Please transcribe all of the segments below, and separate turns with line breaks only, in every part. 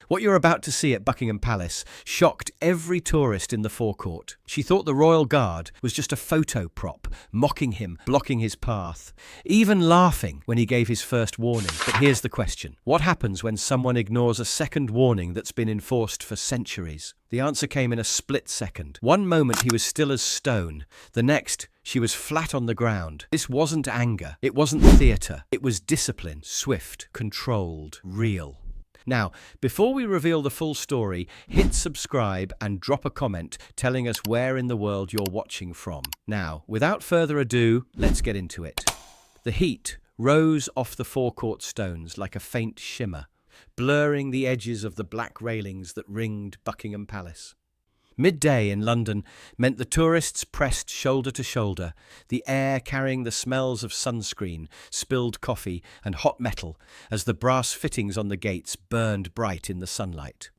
What you're about to see at Buckingham Palace shocked every tourist in the forecourt. She thought the royal guard was just a photo prop, mocking him, blocking his path, even laughing when he gave his first warning. But here's the question. What happens when someone ignores a second warning that's been enforced for centuries? The answer came in a split second. One moment he was still as stone. The next, she was flat on the ground. This wasn't anger. It wasn't theatre. It was discipline. Swift, controlled, real. Now, before we reveal the full story, hit subscribe and drop a comment telling us where in the world you're watching from. Now, without further ado, let's get into it. The heat rose off the forecourt stones like a faint shimmer, blurring the edges of the black railings that ringed Buckingham Palace. Midday in London meant the tourists pressed shoulder to shoulder, the air carrying the smells of sunscreen, spilled coffee and hot metal as the brass fittings on the gates burned bright in the sunlight.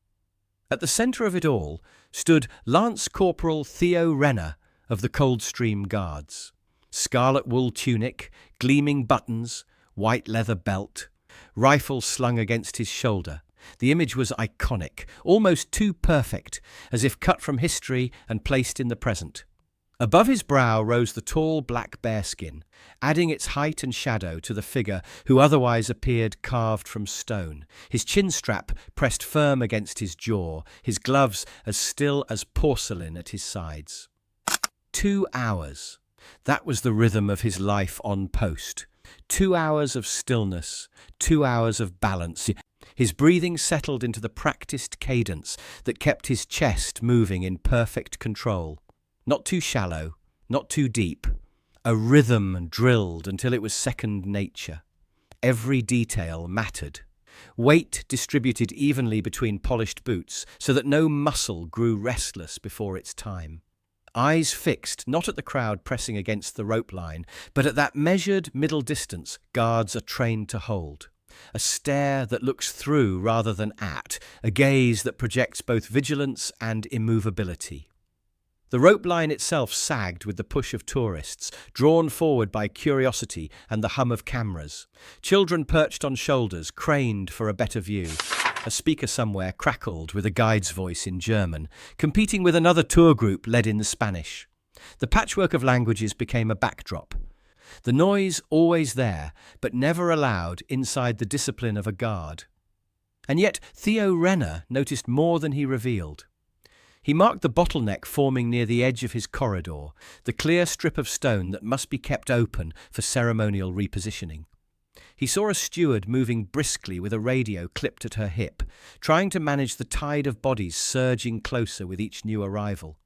At the centre of it all stood Lance Corporal Theo Renner of the Coldstream Guards. Scarlet wool tunic, gleaming buttons, white leather belt, rifle slung against his shoulder. The image was iconic, almost too perfect, as if cut from history and placed in the present. Above his brow rose the tall black bearskin, adding its height and shadow to the figure who otherwise appeared carved from stone, his chin strap pressed firm against his jaw, his gloves as still as porcelain at his sides. 2 hours. That was the rhythm of his life on post. 2 hours of stillness, 2 hours of balance. His breathing settled into the practiced cadence that kept his chest moving in perfect control. Not too shallow, not too deep. A rhythm drilled until it was second nature. Every detail mattered. Weight distributed evenly between polished boots so that no muscle grew restless before its time. Eyes fixed not at the crowd pressing against the rope line, but at that measured middle distance guards are trained to hold. A stare that looks through rather than at, a gaze that projects both vigilance and immovability. The rope line itself sagged with the push of tourists, drawn forward by curiosity and the hum of cameras. Children perched on shoulders, craned for a better view. A speaker somewhere crackled with a guide's voice in German, competing with another tour group led in Spanish. The patchwork of languages became a backdrop. The noise always there, but never allowed inside the discipline of a guard. And yet Theo Renner noticed more than he revealed. He marked the bottleneck forming near the edge of his corridor, the clear strip of stone that must be kept open for ceremonial repositioning. He saw a steward moving briskly with a radio clipped at her hip, trying to manage the tide of bodies surging closer with each new arrival.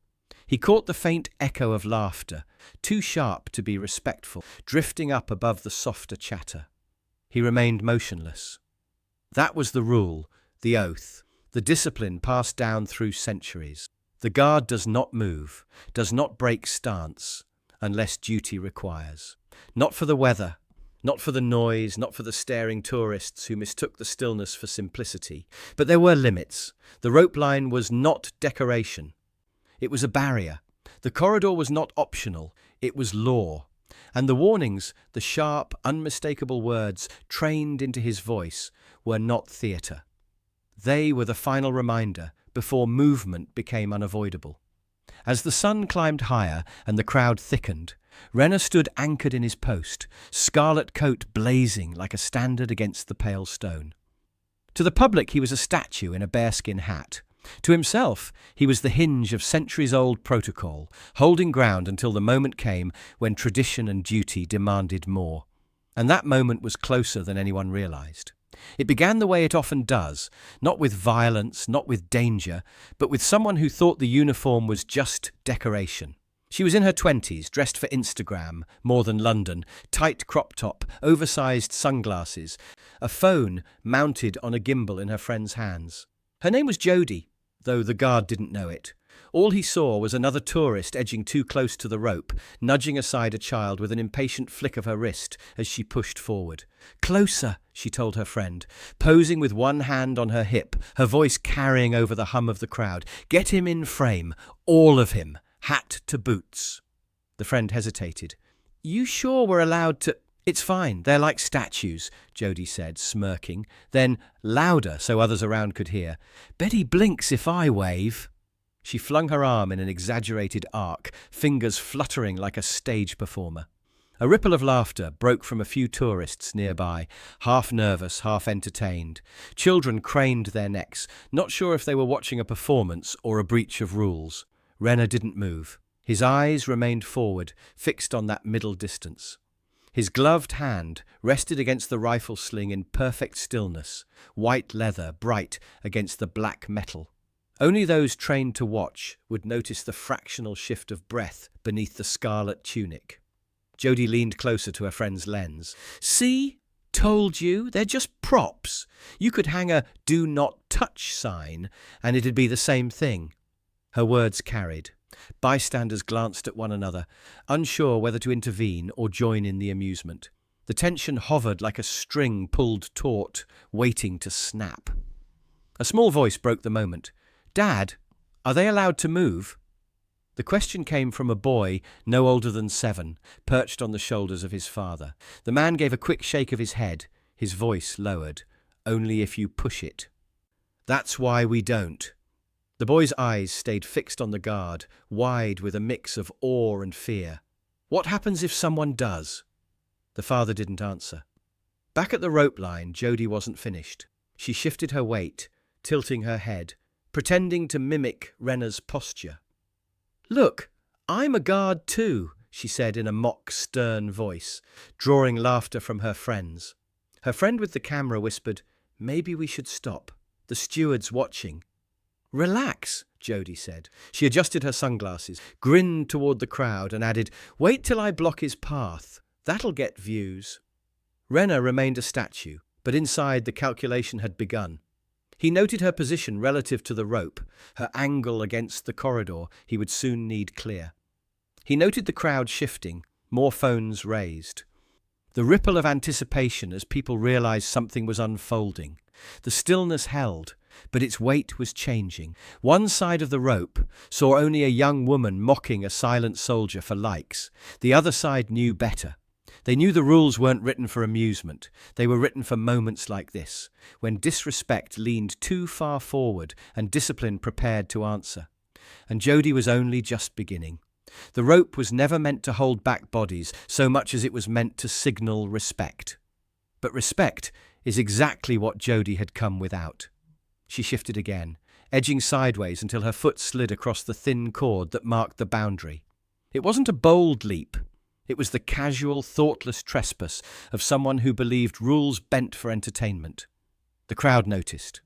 He caught the faint echo of laughter, too sharp to be respectful, drifting up above the softer chatter. He remained motionless. That was the rule, the oath, the discipline passed down through centuries. The guard does not move, does not break stance, unless duty requires. Not for the weather, not for the noise, not for the staring tourists who mistook the stillness for simplicity. But there were limits. The rope line was not decoration. It was a barrier. The corridor was not optional, it was law. And the warnings, the sharp, unmistakable words trained into his voice, were not theatre. They were the final reminder before movement became unavoidable. As the sun climbed higher and the crowd thickened, Renner stood anchored in his post, scarlet coat blazing like a standard against the pale stone. To the public he was a statue in a bearskin hat. To himself, he was the hinge of centuries-old protocol, holding ground until the moment came when tradition and duty demanded more. And that moment was closer than anyone realized. It began the way it often does, not with violence, not with danger, but with someone who thought the uniform was just decoration. She was in her 20s, dressed for Instagram, more than London, tight crop top, oversized sunglasses, a phone mounted on a gimbal in her friend's hands. Her name was Jodie, though the guard didn't know it. All he saw was another tourist edging too close to the rope, nudging aside a child with an impatient flick of her wrist as she pushed forward. "Closer," she told her friend, posing with one hand on her hip, her voice carrying over the hum of the crowd. "Get him in frame, all of him, hat to boots." The friend hesitated. "You sure we're allowed to—" It's fine, they're like statues, Jody said, smirking. Then, louder so others around could hear, Betty blinks if I wave. She flung her arm in an exaggerated arc, fingers fluttering like a stage performer. A ripple of laughter broke from a few tourists nearby, half nervous, half entertained. Children craned their necks, not sure if they were watching a performance or a breach of rules. Renner didn't move. His eyes remained forward, fixed on that middle distance. His gloved hand rested against the rifle sling in perfect stillness, white leather bright against the black metal. Only those trained to watch would notice the fractional shift of breath beneath the scarlet tunic. Jody leaned closer to her friend's lens. See? Told you, they're just props. You could hang a "do not touch" sign and it'd be the same thing. Her words carried. Bystanders glanced at one another, unsure whether to intervene or join in the amusement. The tension hovered like a string pulled taut, waiting to snap. A small voice broke the moment. Dad, are they allowed to move? The question came from a boy no older than 7, perched on the shoulders of his father. The man gave a quick shake of his head, his voice lowered. Only if you push it. That's why we don't. The boy's eyes stayed fixed on the guard, wide with a mix of awe and fear. What happens if someone does? The father didn't answer. Back at the rope line, Jody wasn't finished. She shifted her weight, tilting her head, pretending to mimic Renner's posture. Look, I'm a guard too, she said in a mock, stern voice, drawing laughter from her friends. Her friend with the camera whispered, Maybe we should stop. The steward's watching. Relax, Jody said. She adjusted her sunglasses, grinned toward the crowd and added, Wait till I block his path. That'll get views. Renner remained a statue, but inside the calculation had begun. He noted her position relative to the rope, her angle against the corridor he would soon need clear. He noted the crowd shifting, more phones raised. The ripple of anticipation as people realized something was unfolding. The stillness held, but its weight was changing. One side of the rope saw only a young woman mocking a silent soldier for likes. The other side knew better. They knew the rules weren't written for amusement. They were written for moments like this, when disrespect leaned too far forward and discipline prepared to answer. And Jody was only just beginning. The rope was never meant to hold back bodies so much as it was meant to signal respect. But respect is exactly what Jody had come without. She shifted again, edging sideways until her foot slid across the thin cord that marked the boundary. It wasn't a bold leap. It was the casual, thoughtless trespass of someone who believed rules bent for entertainment. The crowd noticed.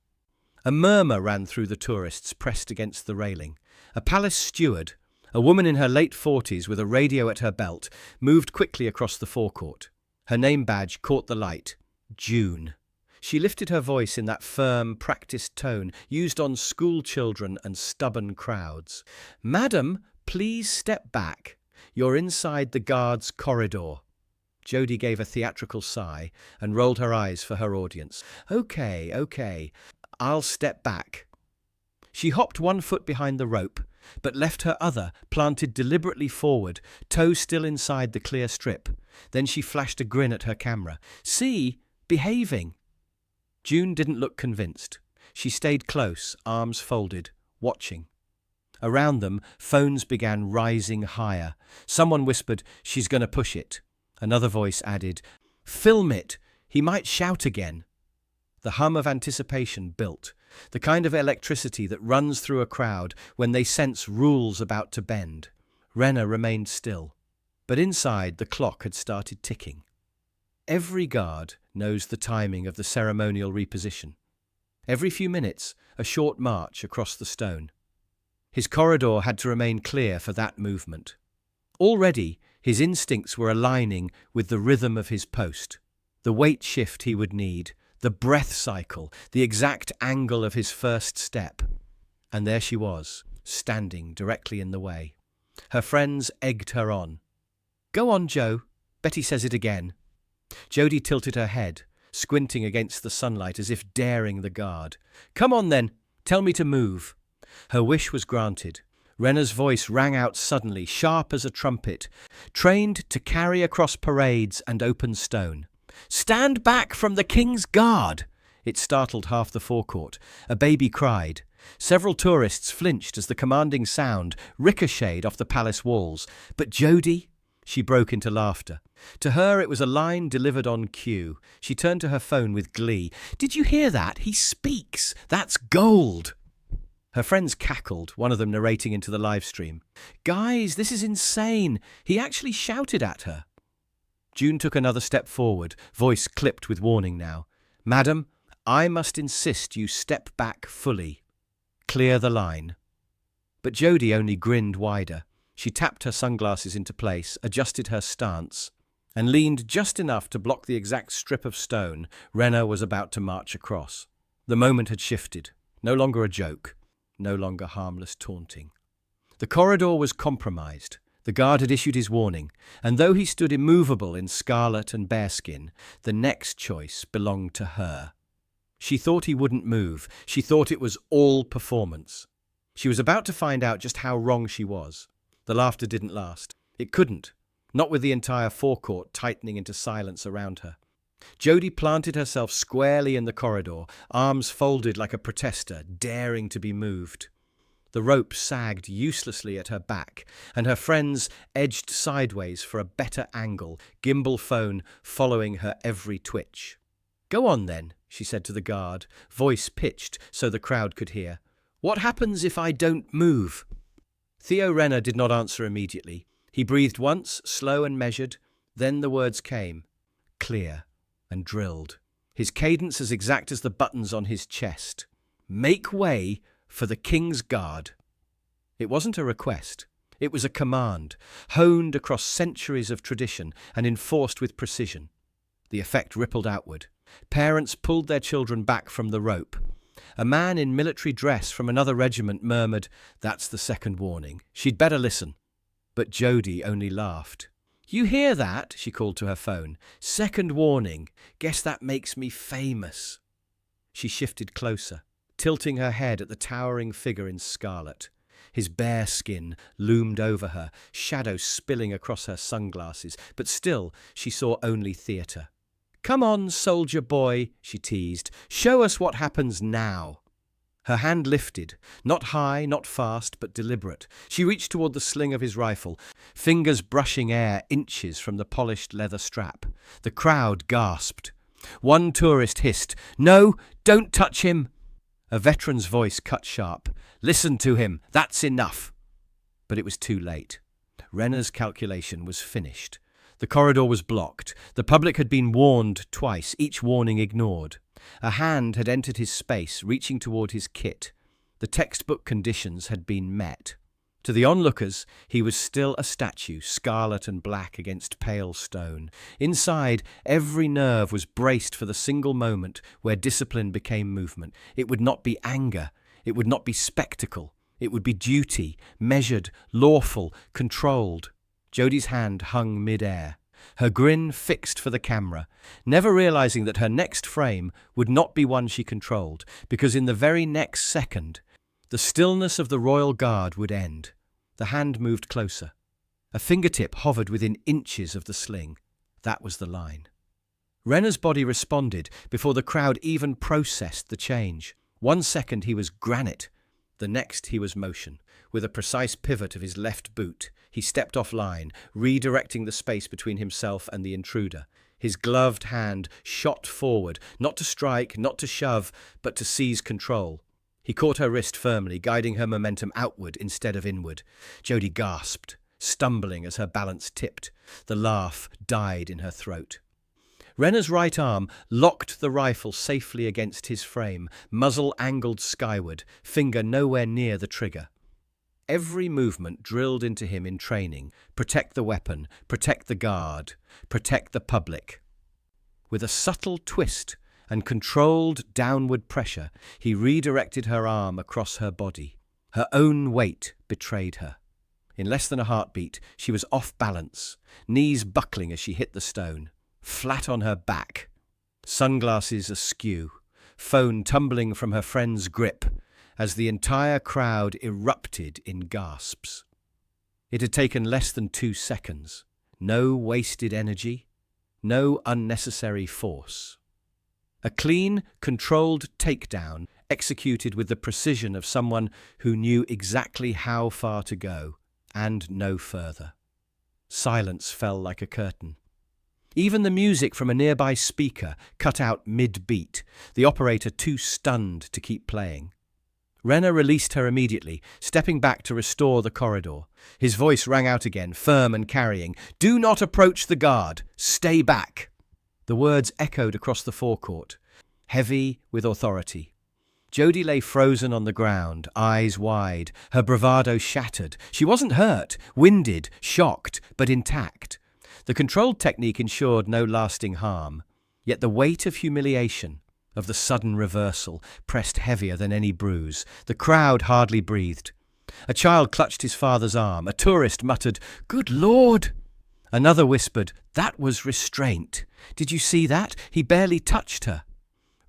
A murmur ran through the tourists pressed against the railing. A palace steward, a woman in her late 40s with a radio at her belt, moved quickly across the forecourt. Her name badge caught the light. June. She lifted her voice in that firm, practiced tone used on school children and stubborn crowds. Madam, please step back. You're inside the guard's corridor. Jody gave a theatrical sigh and rolled her eyes for her audience. Okay, I'll step back. She hopped one foot behind the rope, but left her other planted deliberately forward, toe still inside the clear strip. Then she flashed a grin at her camera. See? Behaving. June didn't look convinced. She stayed close, arms folded, watching. Around them, phones began rising higher. Someone whispered, She's going to push it. Another voice added, Film it. He might shout again. The hum of anticipation built, the kind of electricity that runs through a crowd when they sense rules about to bend. Renner remained still, but inside the clock had started ticking. Every guard knows the timing of the ceremonial reposition. Every few minutes, a short march across the stone. His corridor had to remain clear for that movement. Already, his instincts were aligning with the rhythm of his post, the weight shift he would need, the breath cycle, the exact angle of his first step. And there she was, standing directly in the way. Her friends egged her on. Go on, Joe. Betty says it again. Jody tilted her head, squinting against the sunlight as if daring the guard. Come on then, tell me to move. Her wish was granted. Renner's voice rang out suddenly, sharp as a trumpet. trained to carry across parades and open stone. "Stand back from the King's Guard!" It startled half the forecourt. A baby cried. Several tourists flinched as the commanding sound ricocheted off the palace walls. But Jody? She broke into laughter. To her it was a line delivered on cue. She turned to her phone with glee. "Did you hear that? He speaks! That's gold!" Her friends cackled, one of them narrating into the live stream. "Guys, this is insane! He actually shouted at her." June took another step forward, voice clipped with warning now. "Madam, I must insist you step back fully. Clear the line." But Jody only grinned wider. She tapped her sunglasses into place, adjusted her stance, and leaned just enough to block the exact strip of stone Renner was about to march across. The moment had shifted. No longer a joke. No longer harmless taunting. The corridor was compromised. The guard had issued his warning, and though he stood immovable in scarlet and bearskin, the next choice belonged to her. She thought he wouldn't move. She thought it was all performance. She was about to find out just how wrong she was. The laughter didn't last. It couldn't, not with the entire forecourt tightening into silence around her. Jody planted herself squarely in the corridor, arms folded like a protester, daring to be moved. The rope sagged uselessly at her back, and her friends edged sideways for a better angle, gimbal phone following her every twitch. "Go on then," she said to the guard, voice pitched so the crowd could hear. "What happens if I don't move?" Theo Renner did not answer immediately. He breathed once, slow and measured, then the words came, clear and drilled, his cadence as exact as the buttons on his chest. "Make way for the King's Guard." It wasn't a request. It was a command, honed across centuries of tradition and enforced with precision. The effect rippled outward. Parents pulled their children back from the rope. A man in military dress from another regiment murmured, "That's the second warning. She'd better listen." But Jody only laughed. "You hear that?" she called to her phone. "Second warning. Guess that makes me famous." She shifted closer, tilting her head at the towering figure in scarlet. His bare skin loomed over her, shadow spilling across her sunglasses, but still she saw only theatre. "Come on, soldier boy," she teased. "Show us what happens now." Her hand lifted, not high, not fast, but deliberate. She reached toward the sling of his rifle, fingers brushing air inches from the polished leather strap. The crowd gasped. One tourist hissed, "No, don't touch him." A veteran's voice cut sharp. "Listen to him, that's enough." But it was too late. Renner's calculation was finished. The corridor was blocked. The public had been warned twice, each warning ignored. A hand had entered his space, reaching toward his kit. The textbook conditions had been met. To the onlookers, he was still a statue, scarlet and black against pale stone. Inside, every nerve was braced for the single moment where discipline became movement. It would not be anger. It would not be spectacle. It would be duty, measured, lawful, controlled. Jody's hand hung mid-air, her grin fixed for the camera, never realizing that her next frame would not be one she controlled, because in the very next second, the stillness of the royal guard would end. The hand moved closer. A fingertip hovered within inches of the sling. That was the line. Renner's body responded before the crowd even processed the change. 1 second he was granite. The next he was motion. With a precise pivot of his left boot, he stepped offline, redirecting the space between himself and the intruder. His gloved hand shot forward, not to strike, not to shove, but to seize control. He caught her wrist firmly, guiding her momentum outward instead of inward. Jody gasped, stumbling as her balance tipped. The laugh died in her throat. Renner's right arm locked the rifle safely against his frame, muzzle angled skyward, finger nowhere near the trigger. Every movement drilled into him in training. Protect the weapon, protect the guard, protect the public. With a subtle twist and controlled downward pressure, he redirected her arm across her body. Her own weight betrayed her. In less than a heartbeat, she was off balance, knees buckling as she hit the stone, flat on her back, sunglasses askew, phone tumbling from her friend's grip as the entire crowd erupted in gasps. It had taken less than 2 seconds. No wasted energy, no unnecessary force. A clean, controlled takedown executed with the precision of someone who knew exactly how far to go and no further. Silence fell like a curtain. Even the music from a nearby speaker cut out mid-beat, the operator too stunned to keep playing. Renner released her immediately, stepping back to restore the corridor. His voice rang out again, firm and carrying. "Do not approach the guard. Stay back." The words echoed across the forecourt, heavy with authority. Jodie lay frozen on the ground, eyes wide, her bravado shattered. She wasn't hurt, winded, shocked, but intact. The controlled technique ensured no lasting harm, yet the weight of humiliation, of the sudden reversal, pressed heavier than any bruise. The crowd hardly breathed. A child clutched his father's arm. A tourist muttered, "Good Lord!" Another whispered, "That was restraint. Did you see that? He barely touched her."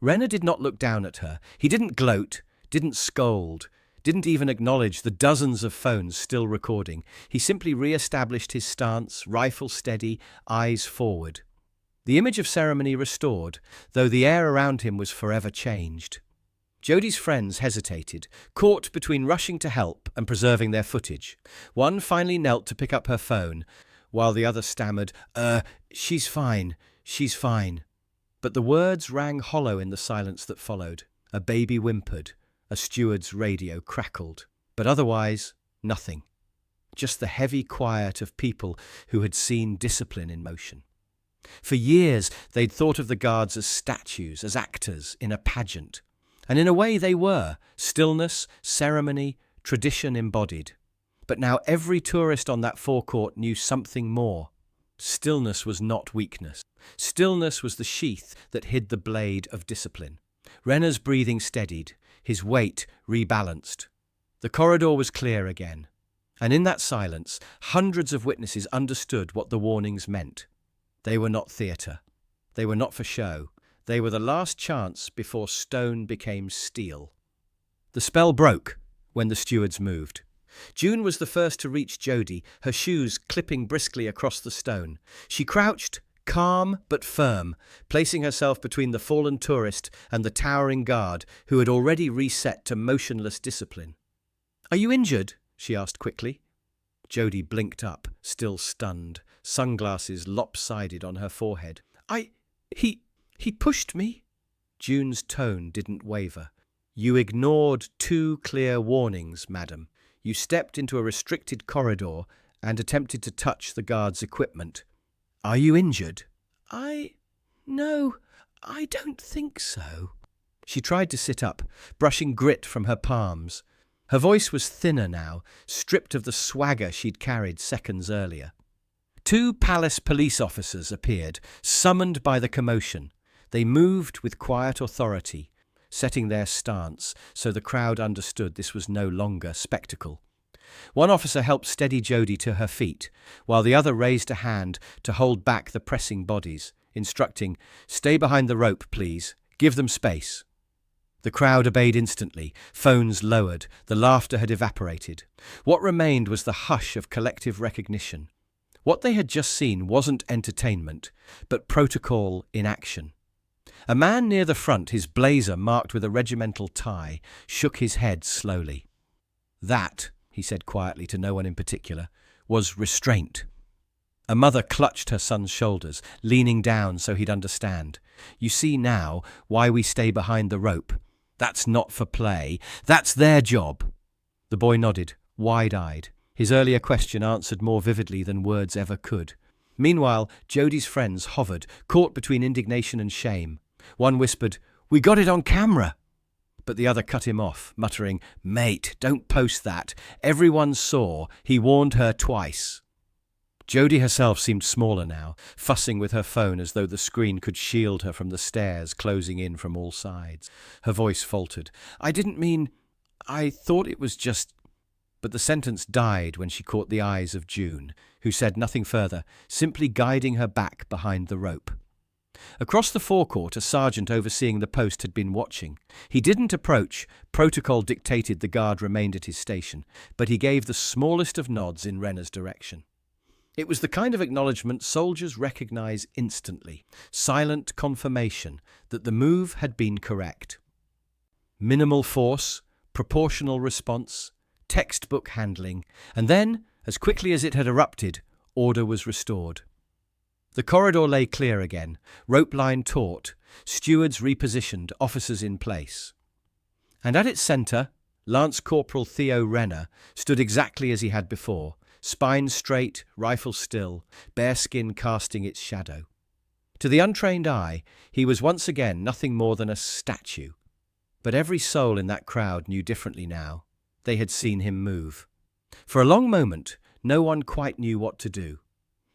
Renner did not look down at her. He didn't gloat, didn't scold, didn't even acknowledge the dozens of phones still recording. He simply re-established his stance, rifle steady, eyes forward. The image of ceremony restored, though the air around him was forever changed. Jodie's friends hesitated, caught between rushing to help and preserving their footage. One finally knelt to pick up her phone, while the other stammered, she's fine, she's fine." But the words rang hollow in the silence that followed. A baby whimpered, a steward's radio crackled, but otherwise, nothing. Just the heavy quiet of people who had seen discipline in motion. For years, they'd thought of the guards as statues, as actors in a pageant. And in a way they were, stillness, ceremony, tradition embodied. But now every tourist on that forecourt knew something more. Stillness was not weakness. Stillness was the sheath that hid the blade of discipline. Renner's breathing steadied, his weight rebalanced. The corridor was clear again. And in that silence, hundreds of witnesses understood what the warnings meant. They were not theatre. They were not for show. They were the last chance before stone became steel. The spell broke when the stewards moved. June was the first to reach Jodie, her shoes clipping briskly across the stone. She crouched, calm but firm, placing herself between the fallen tourist and the towering guard who had already reset to motionless discipline. "Are you injured?" she asked quickly. Jodie blinked up, still stunned, sunglasses lopsided on her forehead. He pushed me." June's tone didn't waver. "You ignored two clear warnings, madam. You stepped into a restricted corridor and attempted to touch the guard's equipment. Are you injured?"
No, I don't think so."
She tried to sit up, brushing grit from her palms. Her voice was thinner now, stripped of the swagger she'd carried seconds earlier. Two palace police officers appeared, summoned by the commotion. They moved with quiet authority, setting their stance so the crowd understood this was no longer spectacle. One officer helped steady Jodie to her feet, while the other raised a hand to hold back the pressing bodies, instructing, "Stay behind the rope, please. Give them space." The crowd obeyed instantly, phones lowered, the laughter had evaporated. What remained was the hush of collective recognition. What they had just seen wasn't entertainment, but protocol in action. A man near the front, his blazer marked with a regimental tie, shook his head slowly. "That," he said quietly to no one in particular, "was restraint." A mother clutched her son's shoulders, leaning down so he'd understand. "You see now why we stay behind the rope. That's not for play. That's their job." The boy nodded, wide-eyed, his earlier question answered more vividly than words ever could. Meanwhile, Jodie's friends hovered, caught between indignation and shame. One whispered, "We got it on camera." But the other cut him off, muttering, "Mate, don't post that. Everyone saw. He warned her twice." Jodie herself seemed smaller now, fussing with her phone as though the screen could shield her from the stares closing in from all sides. Her voice faltered. "I didn't mean... I thought it was just..." But the sentence died when she caught the eyes of June, who said nothing further, simply guiding her back behind the rope. Across the forecourt, a sergeant overseeing the post had been watching. He didn't approach. Protocol dictated the guard remained at his station, but he gave the smallest of nods in Renner's direction. It was the kind of acknowledgement soldiers recognize instantly, silent confirmation that the move had been correct. Minimal force, proportional response, textbook handling, and then, as quickly as it had erupted, order was restored. The corridor lay clear again, rope line taut, stewards repositioned, officers in place. And at its centre, Lance Corporal Theo Renner stood exactly as he had before, spine straight, rifle still, bare skin casting its shadow. To the untrained eye, he was once again nothing more than a statue. But every soul in that crowd knew differently now. They had seen him move. For a long moment, no one quite knew what to do.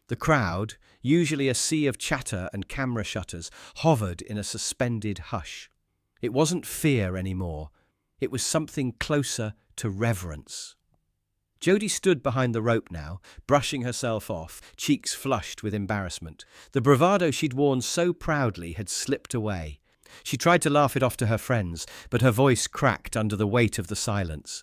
The crowd, usually a sea of chatter and camera shutters, hovered in a suspended hush. It wasn't fear anymore. It was something closer to reverence. Jodie stood behind the rope now, brushing herself off, cheeks flushed with embarrassment. The bravado she'd worn so proudly had slipped away. She tried to laugh it off to her friends, but her voice cracked under the weight of the silence.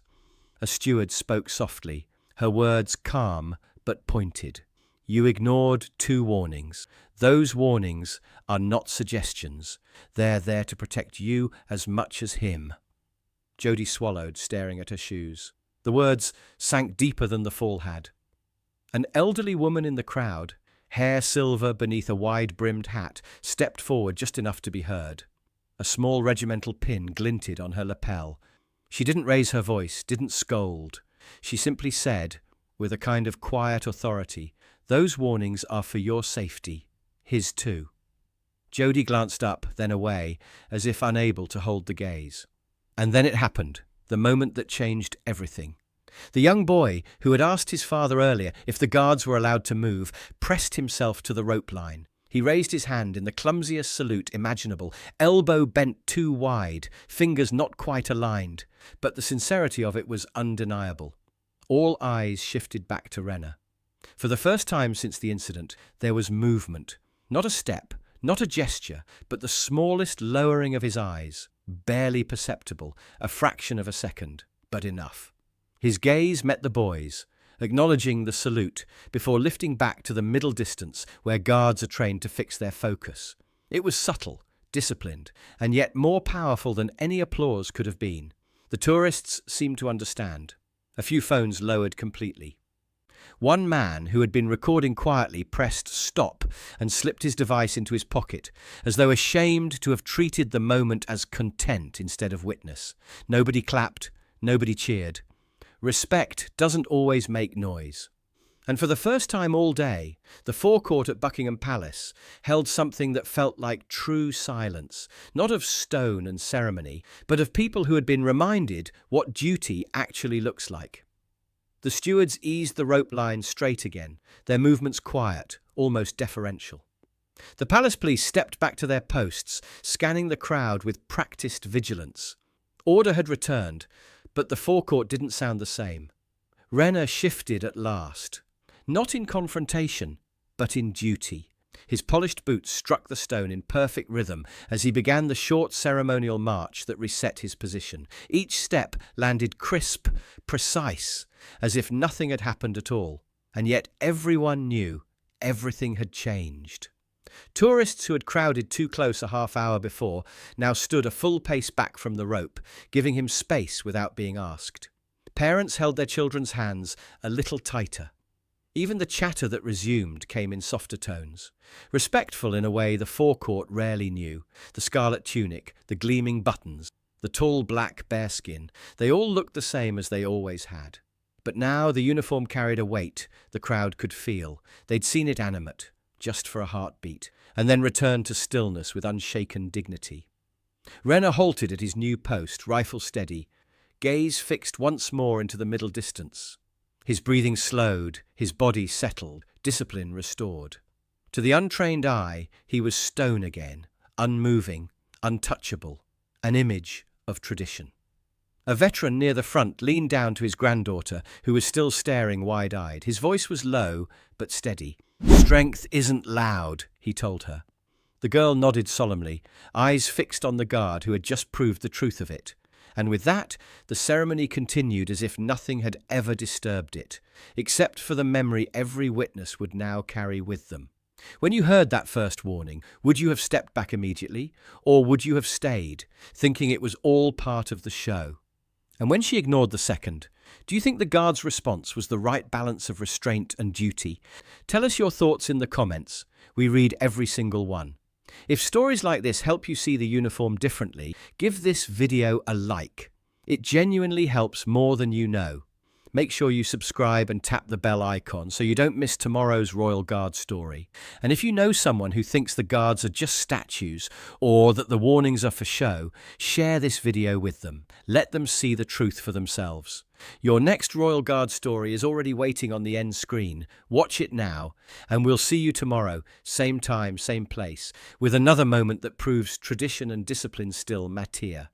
A steward spoke softly, her words calm but pointed. You ignored 2 warnings. Those warnings are not suggestions. They're there to protect you as much as him. Jodie swallowed, staring at her shoes. The words sank deeper than the fall had. An elderly woman in the crowd, hair silver beneath a wide-brimmed hat, stepped forward just enough to be heard. A small regimental pin glinted on her lapel. She didn't raise her voice, didn't scold. She simply said, with a kind of quiet authority, "Those warnings are for your safety, his too." Jodie glanced up, then away, as if unable to hold the gaze. And then it happened, the moment that changed everything. The young boy, who had asked his father earlier if the guards were allowed to move, pressed himself to the rope line. He raised his hand in the clumsiest salute imaginable, elbow bent too wide, fingers not quite aligned, but the sincerity of it was undeniable. All eyes shifted back to Renner. For the first time since the incident, there was movement. Not a step, not a gesture, but the smallest lowering of his eyes, barely perceptible, a fraction of a second, but enough. His gaze met the boy's, acknowledging the salute, before lifting back to the middle distance where guards are trained to fix their focus. It was subtle, disciplined, and yet more powerful than any applause could have been. The tourists seemed to understand. A few phones lowered completely. One man, who had been recording quietly, pressed stop and slipped his device into his pocket, as though ashamed to have treated the moment as content instead of witness. Nobody clapped, nobody cheered. Respect doesn't always make noise. And for the first time all day, the forecourt at Buckingham Palace held something that felt like true silence, not of stone and ceremony, but of people who had been reminded what duty actually looks like. The stewards eased the rope line straight again, their movements quiet, almost deferential. The palace police stepped back to their posts, scanning the crowd with practiced vigilance. Order had returned, but the forecourt didn't sound the same. Renner shifted at last, not in confrontation, but in duty. His polished boots struck the stone in perfect rhythm as he began the short ceremonial march that reset his position. Each step landed crisp, precise, as if nothing had happened at all. And yet everyone knew everything had changed. Tourists who had crowded too close a half hour before now stood a full pace back from the rope, giving him space without being asked. Parents held their children's hands a little tighter. Even the chatter that resumed came in softer tones, respectful in a way the forecourt rarely knew. The scarlet tunic, the gleaming buttons, the tall black bearskin, they all looked the same as they always had. But now the uniform carried a weight the crowd could feel. They'd seen it animate, just for a heartbeat, and then returned to stillness with unshaken dignity. Renner halted at his new post, rifle steady, gaze fixed once more into the middle distance. His breathing slowed, his body settled, discipline restored. To the untrained eye, he was stone again, unmoving, untouchable, an image of tradition. A veteran near the front leaned down to his granddaughter, who was still staring wide-eyed. His voice was low, but steady. "Strength isn't loud," he told her. The girl nodded solemnly, eyes fixed on the guard who had just proved the truth of it. And with that, the ceremony continued as if nothing had ever disturbed it, except for the memory every witness would now carry with them. When you heard that first warning, would you have stepped back immediately, or would you have stayed, thinking it was all part of the show? And when she ignored the second, do you think the guard's response was the right balance of restraint and duty? Tell us your thoughts in the comments. We read every single one. If stories like this help you see the uniform differently, give this video a like. It genuinely helps more than you know. Make sure you subscribe and tap the bell icon so you don't miss tomorrow's Royal Guard story. And if you know someone who thinks the guards are just statues or that the warnings are for show, share this video with them. Let them see the truth for themselves. Your next Royal Guard story is already waiting on the end screen. Watch it now, and we'll see you tomorrow, same time, same place, with another moment that proves tradition and discipline still matter.